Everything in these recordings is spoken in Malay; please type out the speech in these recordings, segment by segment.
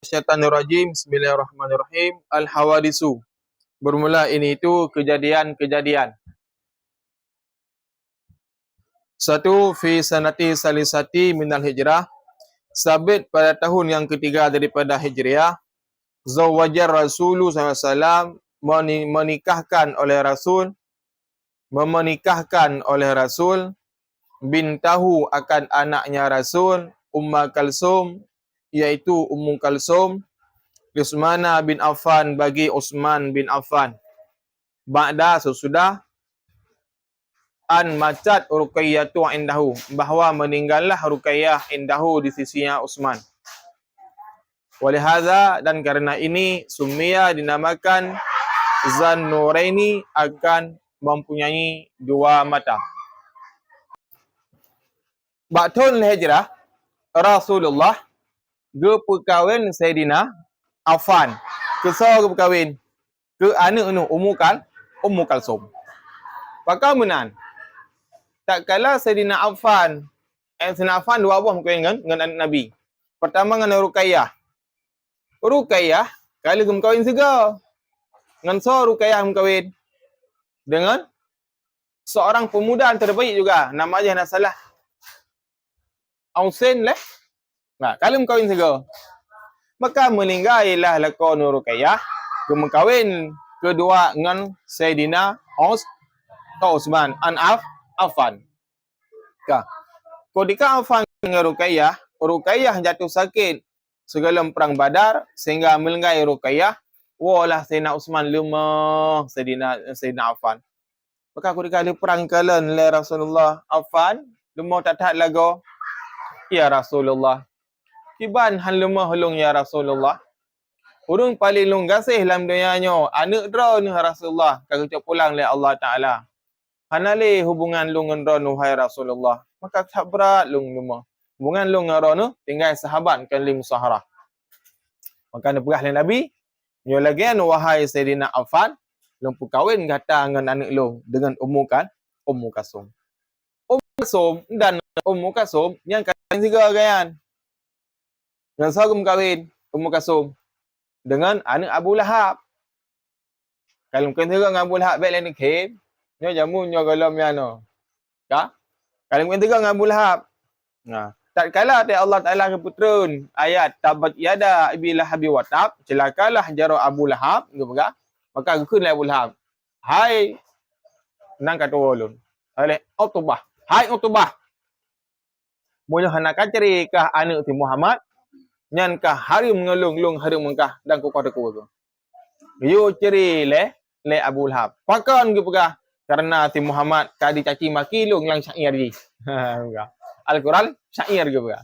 Syaitanirrajim. Bismillahirrahmanirrahim. Al-Hawadisu. Bermula ini itu kejadian-kejadian. Satu, fi sanati salisati minal hijrah. Sabit pada tahun yang ketiga daripada hijriah. Zawajar Rasulullah SAW menikahkan oleh Rasul. Memenikahkan oleh Rasul. Bintahu akan anaknya Rasul. Umma Kalsum. Iaitu Ummu Kalsum. Utsman bin Affan bagi Utsman bin Affan. Ba'da sesudah an macat Ruqayyah indahu, bahawa meninggallah Ruqayyah indahu di sisinya Utsman. Walihadza, dan karena ini Summiya dinamakan Zannuraini, akan mempunyai dua mata. Ba'dul hijrah Rasulullah perkahwin Sayyidina Affan. Kesal berkahwin ke anak nu Ummu Kalsum. Pakar menan. Tak kala Sayyidina Affan, Sayyidina Affan dua buah berkahwin dengan anak Nabi. Pertama dengan Ruqayyah. Ruqayyah kala berkahwin juga. Dengan Ruqayyah berkahwin dengan seorang pemuda yang terbaik juga, nama dia nak salah. Ausin leh. Nah, kala berkahwin juga. Maka meninggallah lakon Ruqayyah, berkahwin kedua dengan Sayyidina Utsman an Affan. Ketika Affan dengan Ruqayyah jatuh sakit segala perang Badar sehingga melenggai Ruqayyah, walah Sayyidina Utsman lemah Sayyidina Affan. Maka ketika dia perang kalian oleh Rasulullah, Affan lemah tak tahan lagu. Ya Rasulullah, kiban han lemah hulung ya Rasulullah. Urung paling long gasih dalam dunianya, anak dra ni Rasulullah, kalau cak pulang oleh Allah Taala. Hanale hubungan lu dengan ron wahai Rasulullah. Maka tak berat lu lemah. Hubungan lu dengan ron tinggal sahabat kan li musaharah. Maka dia perah dengan Nabi, nyo lagi wahai Sayyidina Affan, lu perkahwin kata dengan anak lu dengan Ummu Kalsum. Ummu Kalsum dan Ummu Kalsum yang kahwin tiga kan. Yang seorang kahwin Ummu Kalsum dengan anak Abu Lahab. Kalau kahwin tiga dengan Abu Lahab baik lain kem, nyo jamu nyo galam yana. Ya? Kalau kahwin tiga dengan Abu Lahab. Nah, tak kala Allah Taala keputrun ayat tabat yada abi lahabi wa tab, celakalah jaro Abu Lahab, gitu. Maka gukunlah Abu Lahab. Hai nang kata ulun. Oleh Utbah. Hai Utbah. Mulih nak cari kah anak ti Muhammad, nyan kah hari mengelung-lung hari mengkah dan ku kata ku. Yo cari le Abu Lahab. Pakan ke pegah karena ti Muhammad kadi caci maki lung lang syair di. Al-Quran syair ke pegah.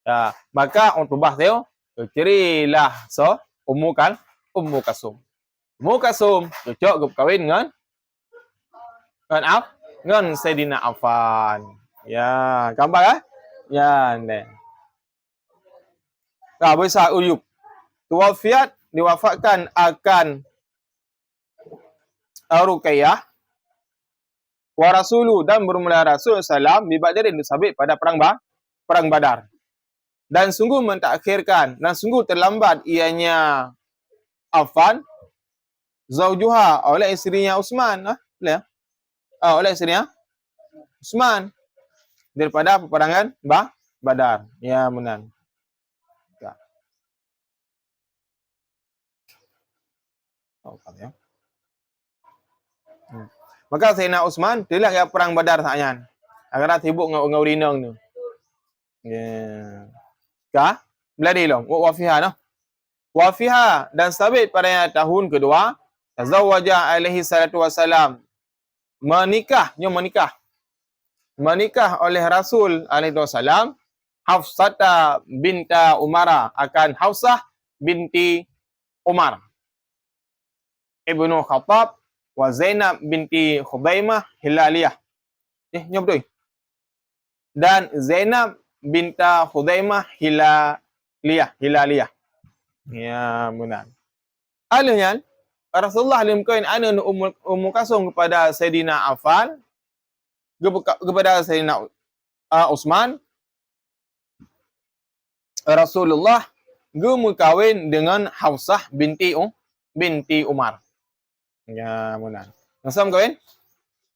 Ya, maka Utbah teo cerilah Ummu Kalsum. Ummu Kalsum cocok ke kawin dengan Sayyidina Affan. Ya, gambar ah? Ya, ne. Besar Uyub. Tuwafiat diwafatkan akan Ruqayyah wa Rasulu, dan bermula Rasul salam bi Badrin disabit pada perang Badar. Dan sungguh mentakhirkan dan sungguh terlambat ianya Affan zaujuha oleh isterinya Utsman, oleh isterinya Utsman daripada peperangan Badar. Ya, benar. Ya. Ya. Maka Sayyidina Utsman tidak ke perang Badar saatnya. Agar sibuk dengan urinang tu. Ya. Kah? Beladi long. Wa fiha noh. Wa fiha, dan sabit pada tahun kedua, tazawwaja alaihi salatu wasalam. Menikah oleh Rasul alaihi wasallam Hafsata binta Umara, akan Hafsah binti Umar Ibnu Khattab wa Zainab binti Khudaimah Hilaliyah. Nyo betul. Dan Zainab binta Khudaimah Hilaliyah. Ya, benar. Alahnya Rasulullah limkain anak Ummu Kalsum kepada Sayyidina Affan, kepada Sayyidina Utsman. Rasulullah gemu kahwin dengan Hafsah binti Umar. Ya, munan. Nasam kahwin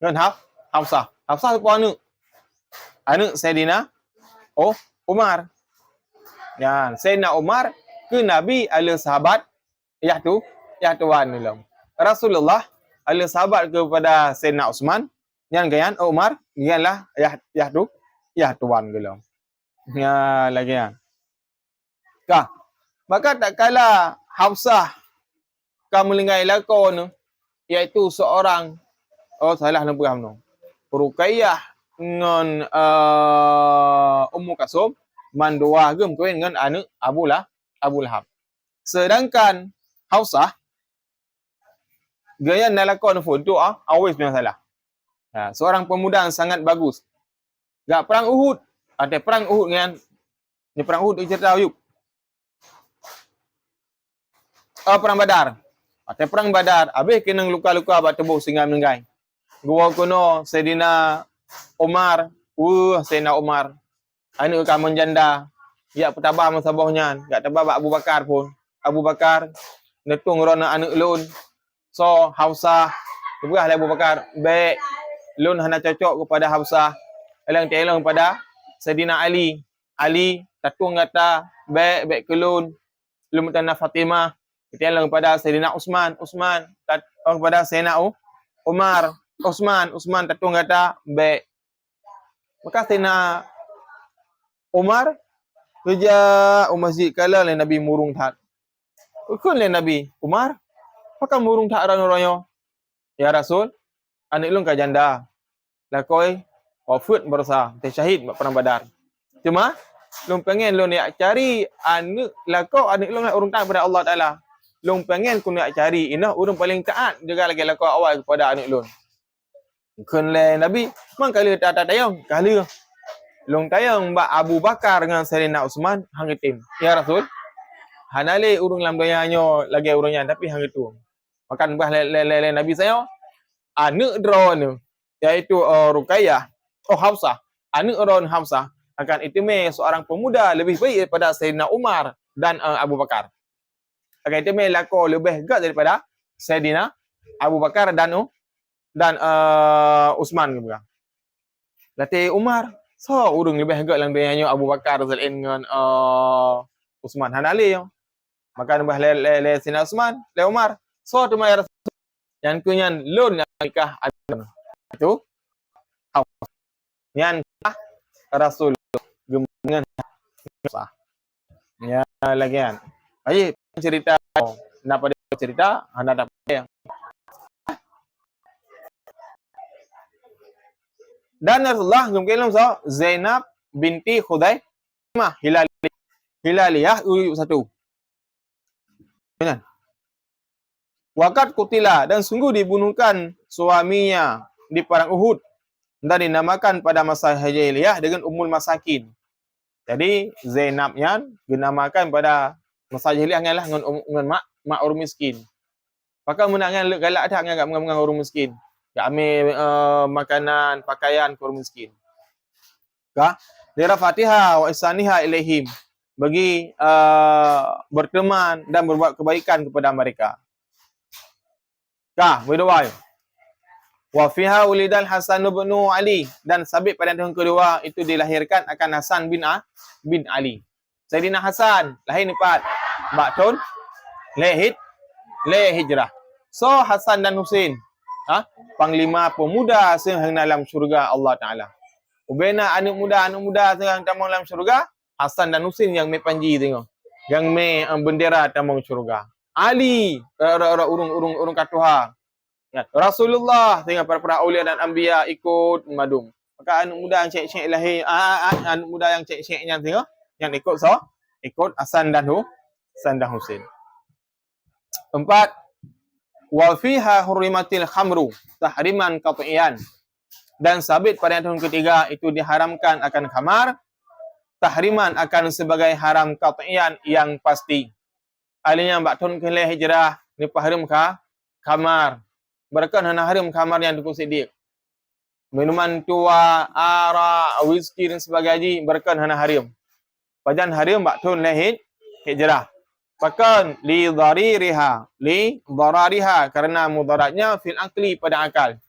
dengan Hafsah. Hafsah tu anak. Anak Sayyidina Umar. Ya, Sayyidina Umar ke Nabi ala sahabat yah tuan dalam. Rasulullah ala sahabat kepada Sayyidina Uthman yang gayan Umar gianlah yah tuan dalam. Ya lagi ya. Kah. Maka tak kala Hafsah kamu lengai lakon tu iaitu seorang salah nak peram tu. Ruqayyah dengan Ummu Kasum mandua gem kahwin dengan anak Abu Lahab. Sedangkan Hafsah gaya nak lakon pun tu always memang salah. Seorang pemuda yang sangat bagus. Gak perang Uhud. Ada perang Uhud kan. Ni perang Uhud cerita yuk. Perang Badar. Ada perang Badar. Habis kena luka-luka bat tebuh sehingga menenggai. Gua kuno Sayyidina Umar. Sayyidina Umar. Anak kamu janda. Ya petabah masabahnya. Gak tabah Abu Bakar pun. Abu Bakar netung rona anak lun. So Hafsah. Tebrah Abu Bakar. Baik. Lun hana cocok kepada Hafsah. Elang-elang pada Sayyidina Ali. Ali tatung kata baik ke lun. Lun mutana Fatimah. Elang pada Sayyidina Uthman. Uthman tatung pada Sayyidina Umar. Uthman tatung kata baik. Maka Sayyidina Umar kerja masjid kala le Nabi murung tak. Ukun le Nabi Umar. Pakai murung tak orang-orangnya. Ya Rasul, anak lun ka janda. Lakoi wafat bersa, syahid perang Badar. Cuma lun pengen lun nak cari anak lakau anak lun nak urung taat kepada Allah Taala. Lun pengen ku nak cari inah urang paling taat juga lagi lakau awal kepada anak lun. Kun le Nabi, mang kali tak tayang, kali lun tayang Abu Bakar dengan Sayyidina Uthman hang itim. Ya Rasul, hanale urang lam doyanyo lagi urangnya tapi hang itu. Makan bah le Nabi saya anak drone iaitu Ruqayyah Hafsah. Anak drone Hafsah akan itimai seorang pemuda lebih baik daripada Sayyidina Umar dan Abu Bakar. Akan itimai lako lebih gak daripada Sayyidina Abu Bakar dan Uthman juga. Latih Umar so urang lebih gak lang dia Abu Bakar dengan Uthman hanale yo. Maka bah le Sayyidina Uthman, le Umar. So tu mai Rasul yang kunyan lun nikah itu yang Rasul dengan sah. Ya lagi kan. Ayo cerita kenapa dia cerita anda dapat. Dan Rasulullah mungkin so Zainab binti Khudaimah Hilaliyah satu. Benar. Waqad kutila dan sungguh dibunuhkan suaminya di perang Uhud dan dinamakan pada masa jahiliyah dengan Ummul Masakin. Jadi Zainabnya dinamakan pada masa jahiliyah lah dengan mak orang miskin. Maka menangan galak dah ngagak mengang orang miskin. Ya ambil makanan, pakaian ke orang miskin. Kah? Dira Fatihah wa isaniha ilaihim. Bagi berteman dan berbuat kebaikan kepada mereka. Kah, berdua. Wa fiha ulidal Hasan bin Ali dan sabit pada tahun kedua itu dilahirkan akan Hasan bin Ali. Sayyidina Hasan lahir ni 4 tahun le hijrah. So Hasan dan Husain panglima pemuda sehang dalam syurga Allah Taala. Ubena anak muda sehang dalam syurga, Hasan dan Husain yang me panji tengok. Yang me bendera dalam syurga. Ali urung katuha. Ya, Rasulullah dengan para aulia dan anbiya ikut madum. Maka anak muda yang cek-cek lahir anak muda yang cek-ceknya tengok yang ikut Hasan dan Husain. 4 wa fiha hurrimatil khamru tahriman qat'iyan. Dan sabit pada tahun ketiga itu diharamkan akan khamar tahriman akan sebagai haram qat'iyan yang pasti. Alinya mbak tahun ke hijrah ni pahrim khamar. Berkan hana haram khamar yang dukung sidik. Minuman tua, ara, whisky dan sebagainya berkan hana haram. Pajan haram mbak tahun hijrah. Bahkan li darariha kerana mudaratnya fil akli pada akal.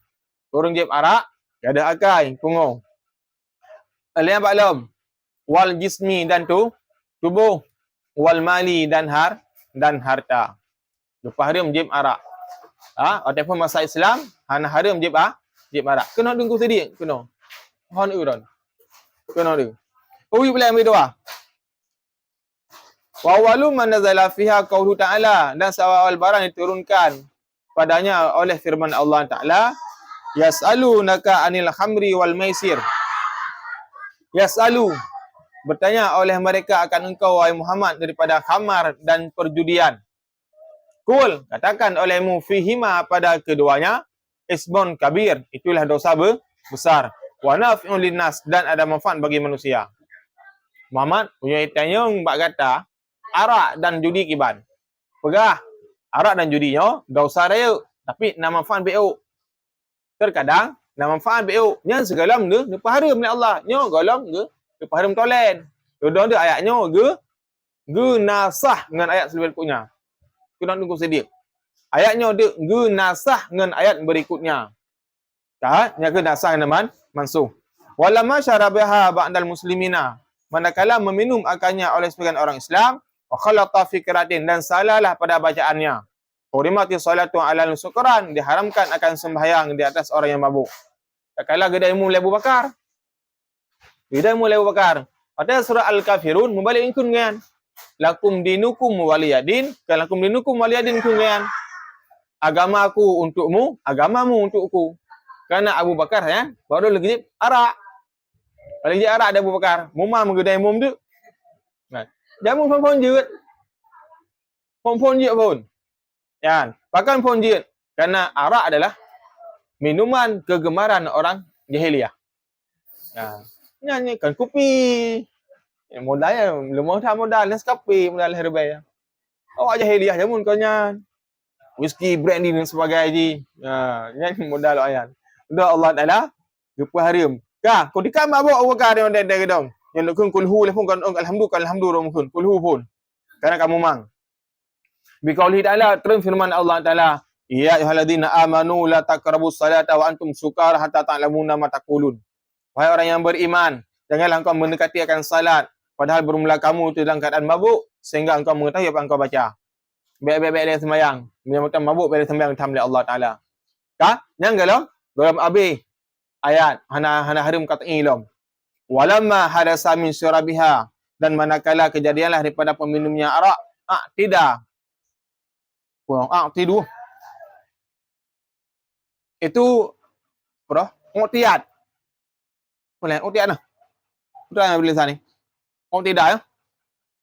Orang jeb arak, ada akal, pungung. Alian baklum, wal jismi dan tubuh, wal mali dan harta. Lepas haram jeb arak. Ataupun masa Islam, hana haram jeb arak. Kena dengku sedih, kena. Hon uron. Kena dia. Ui pula yang berdoa. Wa walu man nazala fiha qaulu ta'ala, dan seawal barang diturunkan padanya oleh firman Allah Ta'ala, yas'alunaka anil khamri wal maisir. Yas'alu, bertanya oleh mereka akan engkau wahai Muhammad daripada khamar dan perjudian. Kul, katakan olehmu fihima pada keduanya, ismun kabir, itulah dosa besar. Wa naf'un linnas, dan ada manfaat bagi manusia. Muhammad punya tanya mbak kata arak dan judi kiban. Pegah arak dan judinya dosa raya, tapi nama manfaat beuk. Terkadang nama manfaat beuk nya segalam dia depa haram oleh Allah. Nya galam ke depa haram tolen. Dua dia ayatnya ge nasah dengan ayat berikutnya. Kena tunggu sedikit. Ayatnya dia ge nasah dengan ayat berikutnya. Tak, nya ge nasah dengan mansuh. Walamma syarabaha ba'dal muslimina, manakala meminum akannya oleh sebagian orang Islam, wa khalata fikratin, dan salahlah pada bacaannya. Hurimati salatu ala sukran, diharamkan akan sembahyang di atas orang yang mabuk. Tak kala gedai mulai Abu Bakar. Gedai mulai Abu Bakar. Pada surah Al-Kafirun membalik ingkun ngan. Lakum dinukum waliyadin, kalakum dinukum waliyadin kungan. Agama aku untukmu, agamamu untukku. Karena Abu Bakar ya, baru lagi arak. Lagi arak ada Abu Bakar. Mumah menggedai mum tu. Nah, jamu pun jeut. Pun jeut pun. Ya, bahkan pun jeut. Karena arak adalah minuman kegemaran orang jahiliyah. Ya, nyanyi kan kopi. Modalnya lemah tak modal Nescafe modal herbai. Awak jahiliyah jamun kau nyan. Whisky, brandy dan sebagainya. Ya, nyanyi modal ayan. Udah Allah Taala gepa haram. Kah, kau dikam mabuk Abu Bakar yang ada gedong. Yang nak kulhu le pun kan alhamdulillah mungkin kulhu pun. Karena kamu mang. Bi qauli ta'ala, terus firman Allah Taala, ya ayyuhalladzina amanu la taqrabus salata wa antum sukara hatta ta'lamuna ma taqulun. Wahai orang yang beriman, janganlah engkau mendekati akan salat padahal bermula kamu itu dalam keadaan mabuk sehingga engkau mengetahui apa yang engkau baca. Baik-baik dia sembahyang, menyebutkan mabuk bila sembahyang tamli Allah Taala. Kah? Yang dalam abi ayat hana harim kata ilm. Walamma hadasa min syurabiha, dan manakala kejadianlah daripada peminumnya arak, tidu. Itu mu'tiyad. Boleh mu'tiyad nah. Betul yang tulisan ni. Mu'tiyad ya.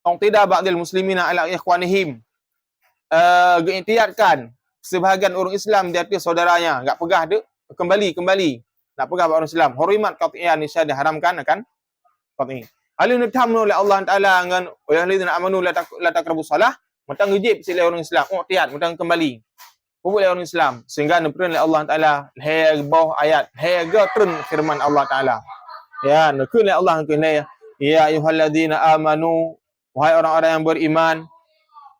Mu'tiyad ba'dil muslimina ala ikhwanihim. Geitiadkan sebahagian orang Islam di atas saudaranya, enggak pegah dia kembali. Nak pegah orang Islam. Hurimat qat'iyah nisya diharamkan akan qat'i. Alun tamnu oleh Allah Taala dengan alladzina amanu la taqrabus salah, matang wajib sila orang Islam. Mu'tiyad matang kembali. Boleh orang Islam sehingga neprin oleh Allah Taala bawah ayat trun firman Allah Taala. Ya, nekun oleh Allah kena ya ayyuhalladzina amanu, wahai orang-orang yang beriman,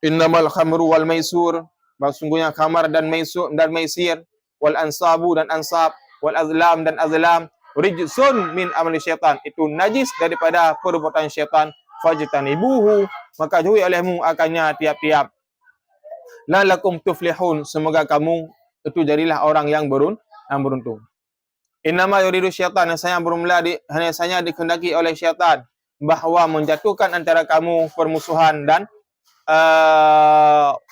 innamal khamru wal maisur, sesungguhnya khamar dan maisir, wal ansabu dan ansab, wal azlam dan azlam, rijsun min amali syaitan, itu najis daripada perbuatan syaitan, fajtanibuhu, maka jauhi olehmu akannya tiap-tiap. La'allakum tuflihun, semoga kamu itu jadilah orang yang beruntung. Innama yuridu syaitan, hanya saja dikehendaki oleh syaitan bahawa menjatuhkan antara kamu permusuhan dan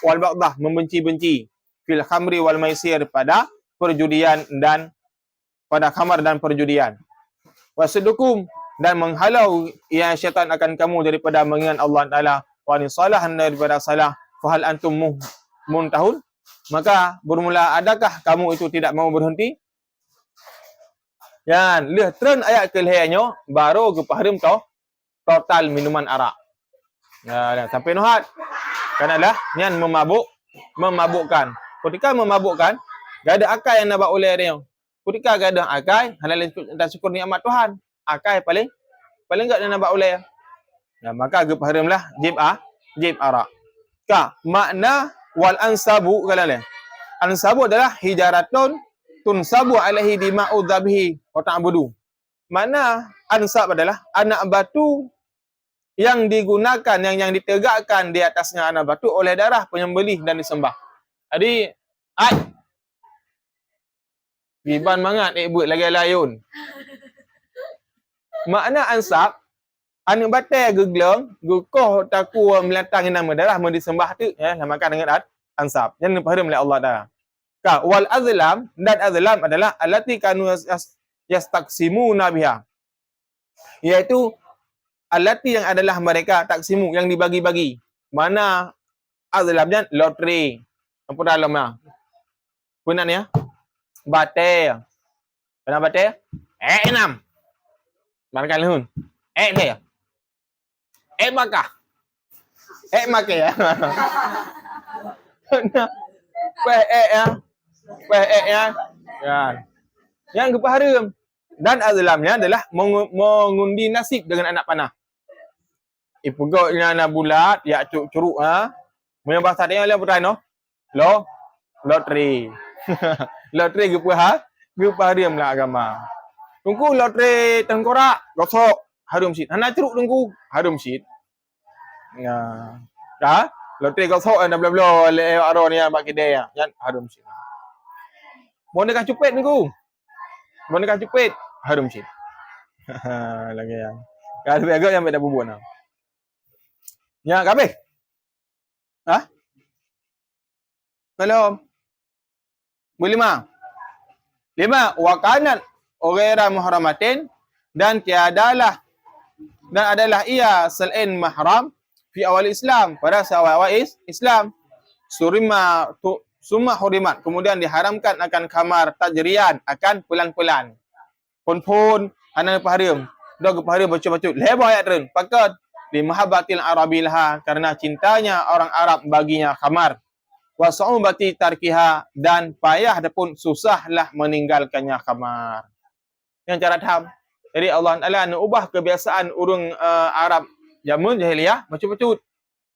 wal baghdha, membenci-benci, fil khamri wal maisir, pada perjudian dan pada khamar dan perjudian. Wasudukum, dan menghalau ya syaitan akan kamu daripada mengingat Allah Taala, wa nisalahan daripada salah, fahal antum muntahun, maka bermula adakah kamu itu tidak mau berhenti? Yan, leh tren ayat kelihanya baru ke pahrim total minuman arak. Ya, sampai nuhat. Kanalah nyan memabukkan. Ketika memabukkan, gak ada akal yang nak buat oleh dia. Ketika gak ada akal, halal dan syukur nikmat Tuhan. Akal paling gak nak buat oleh. Ya, maka ke pahrimlah jib arak. makna wal ansabu kalale. Ansabu adalah hijaratun tunsabu alaihi dima'u dhabihi wa ta'budu. Mana ansab adalah anak batu yang digunakan, yang ditegakkan di atasnya anak batu oleh darah penyembelih dan disembah. Jadi, Giban mangat buat lagi layun. Makna ansab, anak batai gegleng, gukoh taku melatang nama darah mau disembah tu, namakan dengan ansab. Yang dipahami oleh Allah dah. Wal azlam, dan azlam adalah allati kanu yastaqsimuna biha. Iaitu allati yang adalah mereka taksimu yang dibagi-bagi. Mana azlamnya loteri. Apa dalamnya? Punan ya? Batai. Pernah batai? 6. Markan lehun. Dia. Bakah. Makai ya. Ya. Ya. Yang kepaharam. Dan azlamnya adalah mengundi nasib dengan anak panah. Ipugoknya anak bulat, ya curuk Punya bahasa dia lah putra no. Loteri. Loteri kepaharam lah agama. Tunggu loteri tengkorak, gosok, harum syit. Hana curuk tunggu, harum syit. Ya. Loteri gosok dan bla bla le aron ya bagi dia. Yan harum syit. Boneka cupet tunggu. Boneka cupet, harum syit. Lagi yang. Kalau agak yang beda bubun. Ya, kabeh. Belum. Berlima. 5. Wakanan ghaira muhramatin dan adalah ia selain mahram fi awal Islam, pada awal Islam. Summa hurimat, kemudian diharamkan akan kamar tajrian, akan pelan-pelan. Pun anak paharim, dog paharim baca-baca lebar ayat ren. Pakat li mahabbatil arabilah, karena cintanya orang Arab baginya kamar. Wa sa'ubati tarkiha, dan payah ataupun susahlah meninggalkannya kamar. Yang cara faham. Jadi Allah Taala nak ubah kebiasaan orang Arab zaman jahiliyah baca-baca.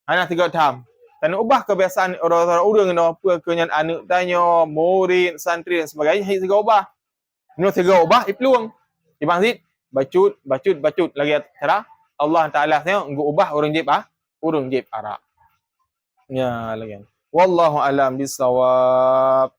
Ana tiga faham. Dan ubah kebiasaan orang-orang apa kenyan anak tanya, murid, santri dan sebagainya, tiga ubah. Ni tiga ubah ipluang. Ibang zid bacut lagi cara Allah Taala tengok nggo ubah orang jeb orang jeb Arab. Ya lagi. Wallahu alam bisawab.